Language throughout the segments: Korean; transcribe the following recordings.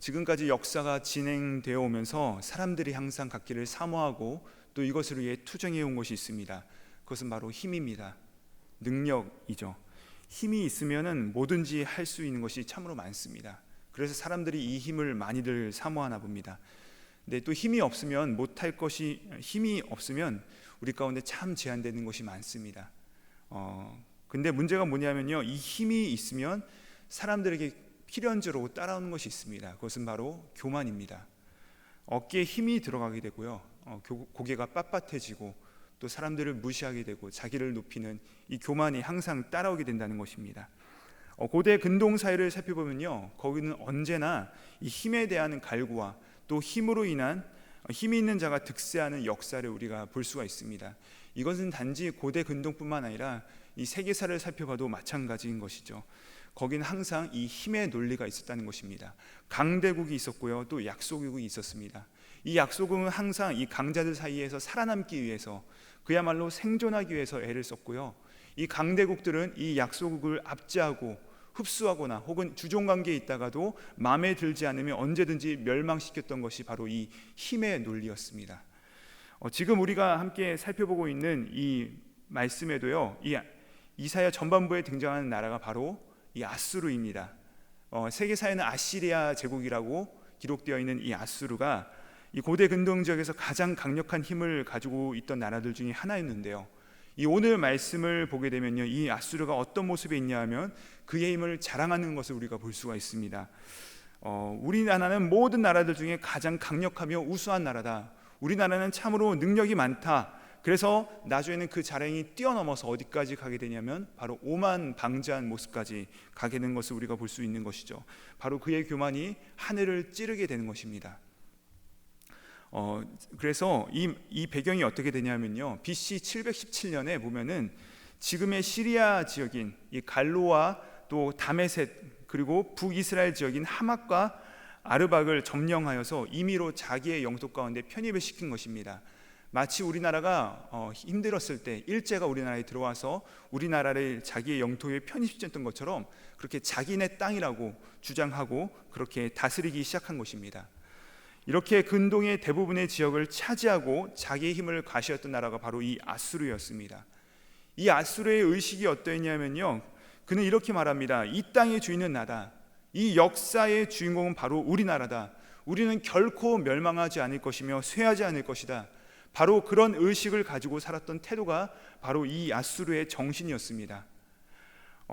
지금까지 역사가 진행되어 오면서 사람들이 항상 갖기를 사모하고 또 이것을 위해 투쟁해 온 것이 있습니다. 그것은 바로 힘입니다. 능력이죠. 힘이 있으면은 뭐든지 할 수 있는 것이 참으로 많습니다. 그래서 사람들이 이 힘을 많이들 사모하나 봅니다. 근데 또 힘이 없으면 힘이 없으면 우리 가운데 참 제한되는 것이 많습니다. 근데 문제가 뭐냐면요, 이 힘이 있으면 사람들에게 필연적으로 따라오는 것이 있습니다. 그것은 바로 교만입니다. 어깨에 힘이 들어가게 되고요, 고개가 빳빳해지고 또 사람들을 무시하게 되고 자기를 높이는 이 교만이 항상 따라오게 된다는 것입니다. 고대 근동 사회를 살펴보면요, 거기는 언제나 이 힘에 대한 갈구와 또 힘으로 인한 힘이 있는 자가 득세하는 역사를 우리가 볼 수가 있습니다. 이것은 단지 고대 근동뿐만 아니라 이 세계사를 살펴봐도 마찬가지인 것이죠. 거기는 항상 이 힘의 논리가 있었다는 것입니다. 강대국이 있었고요, 또 약소국이 있었습니다. 이 약소국은 항상 이 강자들 사이에서 살아남기 위해서, 그야말로 생존하기 위해서 애를 썼고요, 이 강대국들은 이 약소국을 압제하고 흡수하거나 혹은 주종관계에 있다가도 마음에 들지 않으면 언제든지 멸망시켰던 것이 바로 이 힘의 논리였습니다. 지금 우리가 함께 살펴보고 있는 이 말씀에도요, 이 이사야 전반부에 등장하는 나라가 바로 이 아수르입니다. 세계사에는 아시리아 제국이라고 기록되어 있는 이 아수르가 이 고대 근동 지역에서 가장 강력한 힘을 가지고 있던 나라들 중에 하나였는데요, 이 오늘 말씀을 보게 되면요, 이 아수르가 어떤 모습에 있냐 하면 그의 힘을 자랑하는 것을 우리가 볼 수가 있습니다. 우리나라는 모든 나라들 중에 가장 강력하며 우수한 나라다, 우리나라는 참으로 능력이 많다, 그래서 나중에는 그 자랑이 뛰어넘어서 어디까지 가게 되냐면 바로 오만 방자한 모습까지 가게 되는 것을 우리가 볼 수 있는 것이죠. 바로 그의 교만이 하늘을 찌르게 되는 것입니다. 그래서 이 배경이 어떻게 되냐면요, BC 717년에 보면은 지금의 시리아 지역인 이 갈로와 또 다메셋 그리고 북이스라엘 지역인 하맛과 아르박을 점령하여서 임의로 자기의 영토 가운데 편입을 시킨 것입니다. 마치 우리나라가 힘들었을 때 일제가 우리나라에 들어와서 우리나라를 자기의 영토에 편입시켰던 것처럼 그렇게 자기네 땅이라고 주장하고 그렇게 다스리기 시작한 것입니다. 이렇게 근동의 대부분의 지역을 차지하고 자기의 힘을 과시했던 나라가 바로 이 아수르였습니다. 이 아수르의 의식이 어떠했냐면요, 그는 이렇게 말합니다. 이 땅의 주인은 나다. 이 역사의 주인공은 바로 우리나라다. 우리는 결코 멸망하지 않을 것이며 쇠하지 않을 것이다. 바로 그런 의식을 가지고 살았던 태도가 바로 이 아수르의 정신이었습니다.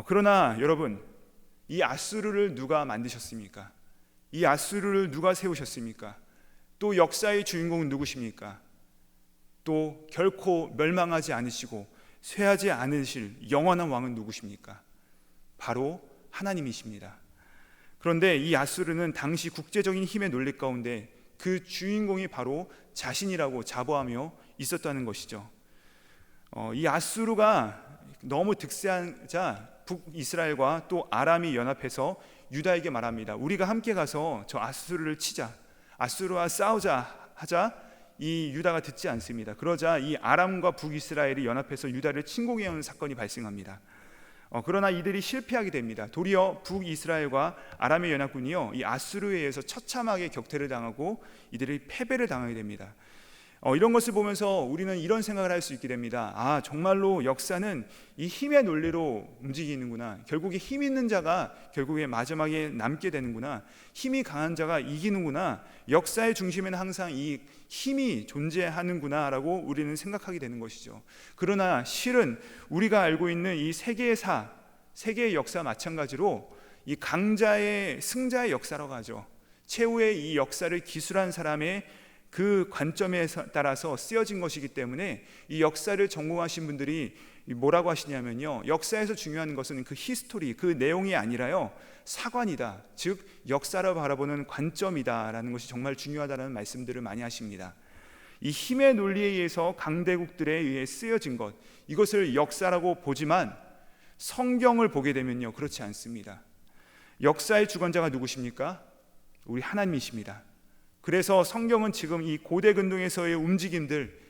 그러나 여러분, 이 아수르를 누가 만드셨습니까? 이 아수르를 누가 세우셨습니까? 또 역사의 주인공은 누구십니까? 또 결코 멸망하지 않으시고 쇠하지 않으실 영원한 왕은 누구십니까? 바로 하나님이십니다. 그런데 이 아수르는 당시 국제적인 힘의 논리 가운데 그 주인공이 바로 자신이라고 자부하며 있었다는 것이죠. 이 아수르가 너무 득세하자 북이스라엘과 또 아람이 연합해서 유다에게 말합니다. 우리가 함께 가서 저 아수르를 치자, 아수르와 싸우자 하자 이 유다가 듣지 않습니다. 그러자 이 아람과 북이스라엘이 연합해서 유다를 침공해오는 사건이 발생합니다. 그러나 이들이 실패하게 됩니다. 도리어 북이스라엘과 아람의 연합군이요, 이 아수르에 의해서 처참하게 격퇴를 당하고 이들이 패배를 당하게 됩니다. 이런 것을 보면서 우리는 이런 생각을 할 수 있게 됩니다. 정말로 역사는 이 힘의 논리로 움직이는구나. 결국에 힘 있는 자가 결국에 마지막에 남게 되는구나. 힘이 강한 자가 이기는구나. 역사의 중심에는 항상 이 힘이 존재하는구나 라고 우리는 생각하게 되는 것이죠. 그러나 실은 우리가 알고 있는 이 세계의 역사 마찬가지로 이 강자의 승자의 역사라고 하죠. 최후의 이 역사를 기술한 사람의 그 관점에 따라서 쓰여진 것이기 때문에 이 역사를 전공하신 분들이 뭐라고 하시냐면요, 역사에서 중요한 것은 그 히스토리, 그 내용이 아니라요, 사관이다, 즉 역사를 바라보는 관점이다 라는 것이 정말 중요하다는 말씀들을 많이 하십니다. 이 힘의 논리에 의해서 강대국들에 의해 쓰여진 것, 이것을 역사라고 보지만 성경을 보게 되면요, 그렇지 않습니다. 역사의 주관자가 누구십니까? 우리 하나님이십니다. 그래서 성경은 지금 이 고대 근동에서의 움직임들,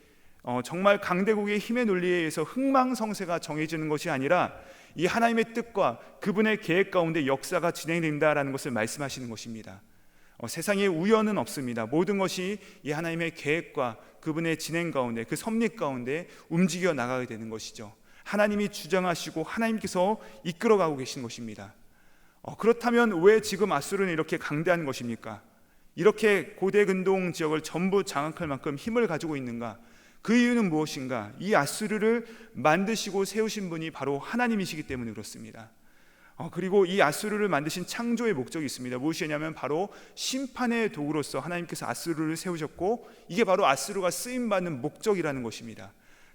정말 강대국의 힘의 논리에 의해서 흥망성쇠가 정해지는 것이 아니라 이 하나님의 뜻과 그분의 계획 가운데 역사가 진행된다라는 것을 말씀하시는 것입니다. 세상에 우연은 없습니다. 모든 것이 이 하나님의 계획과 그분의 진행 가운데, 그 섭리 가운데 움직여 나가게 되는 것이죠. 하나님이 주장하시고 하나님께서 이끌어가고 계신 것입니다. 그렇다면 왜 지금 아수르는 이렇게 강대한 것입니까? 이렇게 고대 근동 지역을 전부 장악할 만큼 힘을 가지고 있는가? 그 이유는 무엇인가? 이 아수르를 만드시고 세우신 분이 바로 하나님이시기 때문에 그렇습니다. 그리고 이 아수르를 만드신 창조의 목적이 있습니다. 무엇이냐면 바로 심판의 도구로서 하나님께서 아수르를 세우셨고, 이게 바로 아수르가 쓰임받는 목적이라는 것입니다.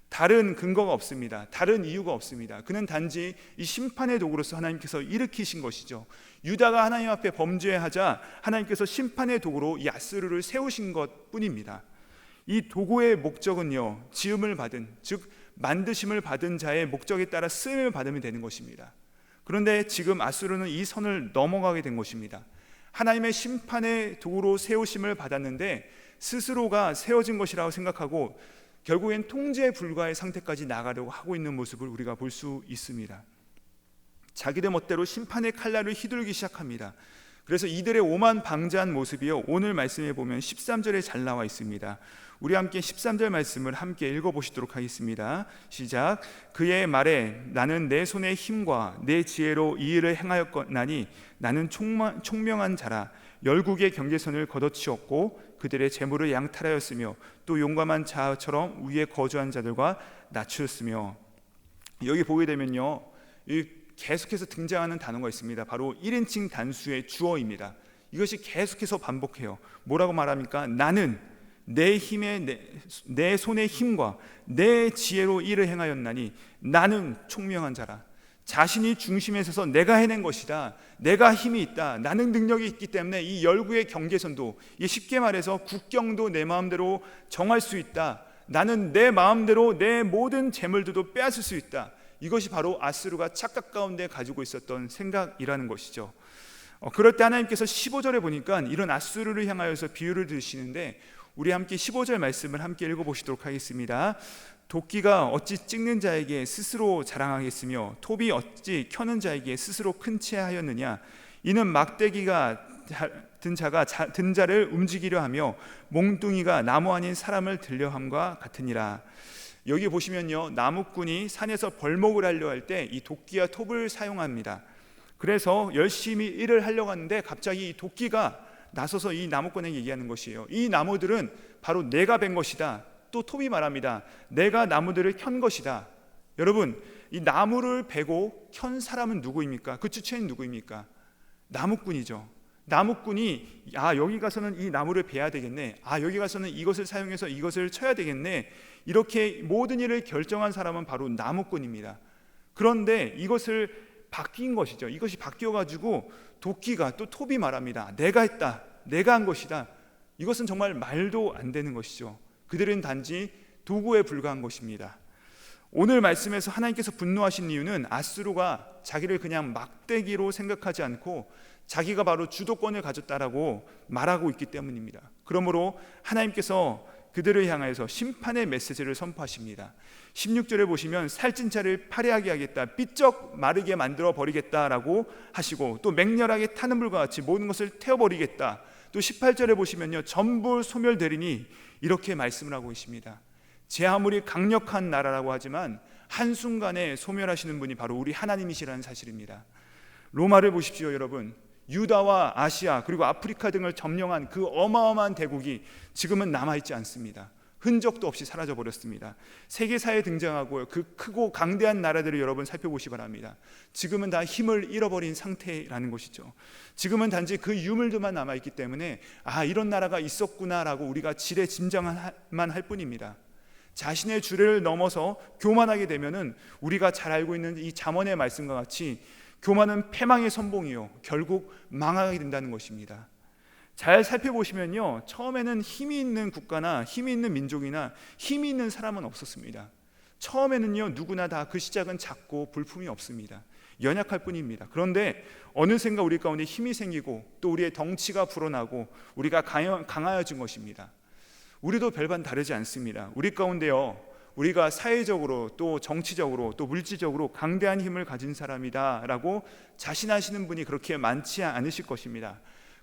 다른 근거가 없습니다. 다른 이유가 없습니다. 그는 단지 이 심판의 도구로서 하나님께서 일으키신 것이죠. 유다가 하나님 앞에 범죄하자 하나님께서 심판의 도구로 이 아수르를 세우신 것 뿐입니다. 이 도구의 목적은요, 지음을 받은, 즉 만드심을 받은 자의 목적에 따라 쓰임을 받으면 되는 것입니다. 그런데 지금 아수르는 이 선을 넘어가게 된 것입니다. 하나님의 심판의 도구로 세우심을 받았는데 스스로가 세워진 것이라고 생각하고 결국엔 통제 불가의 상태까지 나가려고 하고 있는 모습을 우리가 볼 수 있습니다. 자기들 멋대로 심판의 칼날을 휘둘기 시작합니다. 그래서 이들의 오만방자한 모습이요, 오늘 말씀에 보면 13절에 잘 나와 있습니다. 우리 함께 13절 말씀을 함께 읽어보시도록 하겠습니다. 시작. 그의 말에 나는 내 손의 힘과 내 지혜로 이 일을 행하였거나니 나는 총명한 자라. 열국의 경계선을 걷어치웠고 그들의 재물을 양탈하였으며 또 용감한 자처럼 위에 거주한 자들과 낮추었으며. 여기 보게 되면요, 계속해서 등장하는 단어가 있습니다. 바로 1인칭 단수의 주어입니다. 이것이 계속해서 반복해요. 뭐라고 말합니까? 나는 내 힘에 내 손의 힘과 내 지혜로 일을 행하였나니 나는 총명한 자라. 자신이 중심에 서서 내가 해낸 것이다, 내가 힘이 있다, 나는 능력이 있기 때문에 이 열국의 경계선도, 쉽게 말해서 국경도 내 마음대로 정할 수 있다, 나는 내 마음대로 내 모든 재물들도 빼앗을 수 있다. 이것이 바로 아수르가 착각 가운데 가지고 있었던 생각이라는 것이죠. 그럴 때 하나님께서 15절에 보니까 이런 아수르를 향하여서 비유를 드시는데, 우리 함께 15절 말씀을 함께 읽어보시도록 하겠습니다. 도끼가 어찌 찍는 자에게 스스로 자랑하겠으며 톱이 어찌 켜는 자에게 스스로 큰 채 하였느냐. 이는 막대기가 든 자가 든 자를 움직이려 하며 몽둥이가 나무 아닌 사람을 들려 함과 같으니라. 여기 보시면요, 나무꾼이 산에서 벌목을 하려 할 때 이 도끼와 톱을 사용합니다. 그래서 열심히 일을 하려고 하는데 갑자기 이 도끼가 나서서 이 나무꾼에게 얘기하는 것이에요. 이 나무들은 바로 내가 벤 것이다. 또 톱이 말합니다. 내가 나무들을 켠 것이다. 여러분, 이 나무를 베고 켠 사람은 누구입니까? 그 주체는 누구입니까? 나무꾼이죠. 나무꾼이 여기 가서는 이 나무를 베야 되겠네, 여기 가서는 이것을 사용해서 이것을 쳐야 되겠네, 이렇게 모든 일을 결정한 사람은 바로 나무꾼입니다. 그런데 이것을 바뀐 것이죠. 이것이 바뀌어가지고 도끼가 또 톱이 말합니다. 내가 했다, 내가 한 것이다. 이것은 정말 말도 안 되는 것이죠. 그들은 단지 도구에 불과한 것입니다. 오늘 말씀에서 하나님께서 분노하신 이유는 아수르가 자기를 그냥 막대기로 생각하지 않고 자기가 바로 주도권을 가졌다라고 말하고 있기 때문입니다. 그러므로 하나님께서 그들을 향해서 심판의 메시지를 선포하십니다. 16절에 보시면 살찐 자를 파리하게 하겠다, 삐쩍 마르게 만들어 버리겠다라고 하시고, 또 맹렬하게 타는 불과 같이 모든 것을 태워버리겠다. 또 18절에 보시면요, 전부 소멸되리니 이렇게 말씀을 하고 계십니다. 제 아무리 강력한 나라라고 하지만 한순간에 소멸하시는 분이 바로 우리 하나님이시라는 사실입니다. 로마를 보십시오, 여러분. 유다와 아시아 그리고 아프리카 등을 점령한 그 어마어마한 대국이 지금은 남아있지 않습니다. 흔적도 없이 사라져버렸습니다. 세계사에 등장하고 그 크고 강대한 나라들을 여러분 살펴보시기 바랍니다. 지금은 다 힘을 잃어버린 상태라는 것이죠. 지금은 단지 그 유물들만 남아있기 때문에 이런 나라가 있었구나라고 우리가 지레짐작만 할 뿐입니다. 자신의 주례를 넘어서 교만하게 되면은 우리가 잘 알고 있는 이 잠언의 말씀과 같이 교만은 패망의 선봉이요 결국 망하게 된다는 것입니다. 잘 살펴보시면요, 처음에는 힘이 있는 국가나 힘이 있는 민족이나 힘이 있는 사람은 없었습니다. 처음에는요, 누구나 다 그 시작은 작고 불품이 없습니다. 연약할 뿐입니다. 그런데 어느샌가 우리 가운데 힘이 생기고 또 우리의 덩치가 불어나고 우리가 강하여진 것입니다. 우리도 별반 다르지 않습니다. 우리 가운데요, 우리가 사회적으로 또 정치적으로 또 물질적으로 강대한 힘을 가진 사람이다 라고 자신하시는 분이 그렇게 많지 않으실 것입니다.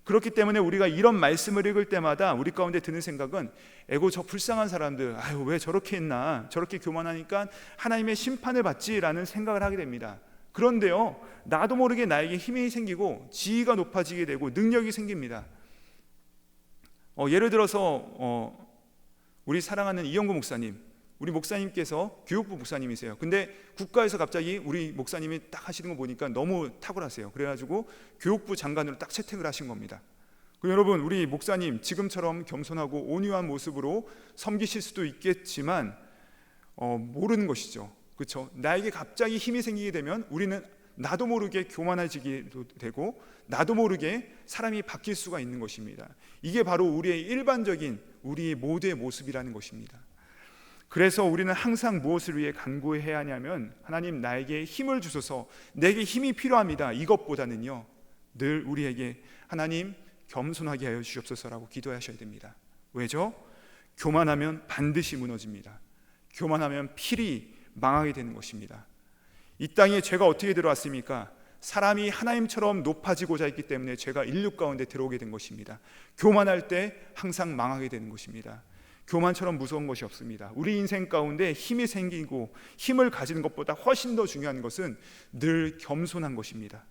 그렇기 때문에 우리가 이런 말씀을 읽을 때마다 우리 가운데 드는 생각은 에고 저 불쌍한 사람들, 아유 왜 저렇게 했나, 저렇게 교만하니까 하나님의 심판을 받지라는 생각을 하게 됩니다. 그런데요, 나도 모르게 나에게 힘이 생기고 지위가 높아지게 되고 능력이 생깁니다. 예를 들어서 우리 사랑하는 이영구 목사님, 우리 목사님께서 교육부 목사님이세요. 근데 국가에서 갑자기 우리 목사님이 딱 하시는 거 보니까 너무 탁월하세요. 그래가지고 교육부 장관으로 딱 채택을 하신 겁니다. 여러분, 우리 목사님 지금처럼 겸손하고 온유한 모습으로 섬기실 수도 있겠지만 모르는 것이죠. 그렇죠? 나에게 갑자기 힘이 생기게 되면 우리는 나도 모르게 교만해지기도 되고 나도 모르게 사람이 바뀔 수가 있는 것입니다. 이게 바로 우리의 일반적인 우리 모두의 모습이라는 것입니다. 그래서 우리는 항상 무엇을 위해 간구해야 하냐면 하나님 나에게 힘을 주소서, 내게 힘이 필요합니다. 이것보다는요 늘 우리에게 하나님 겸손하게 하여 주시옵소서라고 기도하셔야 됩니다. 왜죠? 교만하면 반드시 무너집니다. 교만하면 필히 망하게 되는 것입니다. 이 땅에 죄가 어떻게 들어왔습니까? 사람이 하나님처럼 높아지고자 했기 때문에 죄가 인류 가운데 들어오게 된 것입니다. 교만할 때 항상 망하게 되는 것입니다. 교만처럼 무서운 것이 없습니다. 우리 인생 가운데 힘이 생기고 힘을 가지는 것보다 훨씬 더 중요한 것은 늘 겸손한 것입니다.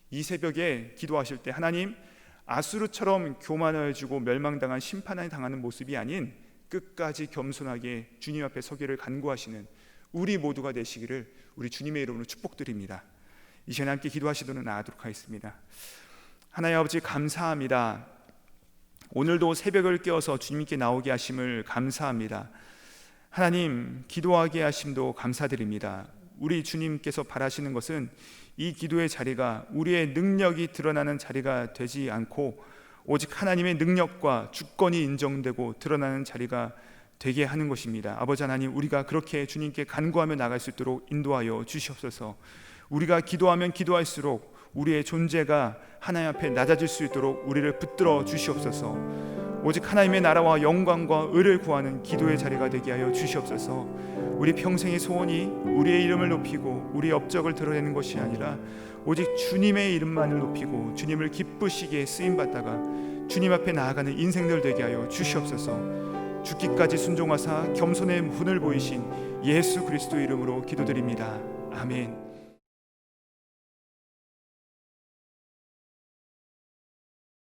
이 새벽에 기도하실 때 하나님 아수르처럼 교만해지고 멸망당한 심판을 당하는 모습이 아닌 끝까지 겸손하게 주님 앞에 서기를 간구하시는 우리 모두가 되시기를 우리 주님의 이름으로 축복드립니다. 이 시간에 함께 기도하시도록 나아가도록 하겠습니다. 하나님 아버지 감사합니다. 오늘도 새벽을 깨워서 주님께 나오게 하심을 감사합니다. 하나님 기도하게 하심도 감사드립니다. 우리 주님께서 바라시는 것은 이 기도의 자리가 우리의 능력이 드러나는 자리가 되지 않고 오직 하나님의 능력과 주권이 인정되고 드러나는 자리가 되게 하는 것입니다. 아버지 하나님, 우리가 그렇게 주님께 간구하며 나갈 수 있도록 인도하여 주시옵소서. 우리가 기도하면 기도할수록 우리의 존재가 하나님 앞에 낮아질 수 있도록 우리를 붙들어 주시옵소서. 오직 하나님의 나라와 영광과 의를 구하는 기도의 자리가 되게 하여 주시옵소서. 우리 평생의 소원이 우리의 이름을 높이고 우리의 업적을 드러내는 것이 아니라 오직 주님의 이름만을 높이고 주님을 기쁘시게 쓰임받다가 주님 앞에 나아가는 인생들 되게 하여 주시옵소서. 죽기까지 순종하사 겸손의 분을 보이신 예수 그리스도 이름으로 기도드립니다. 아멘.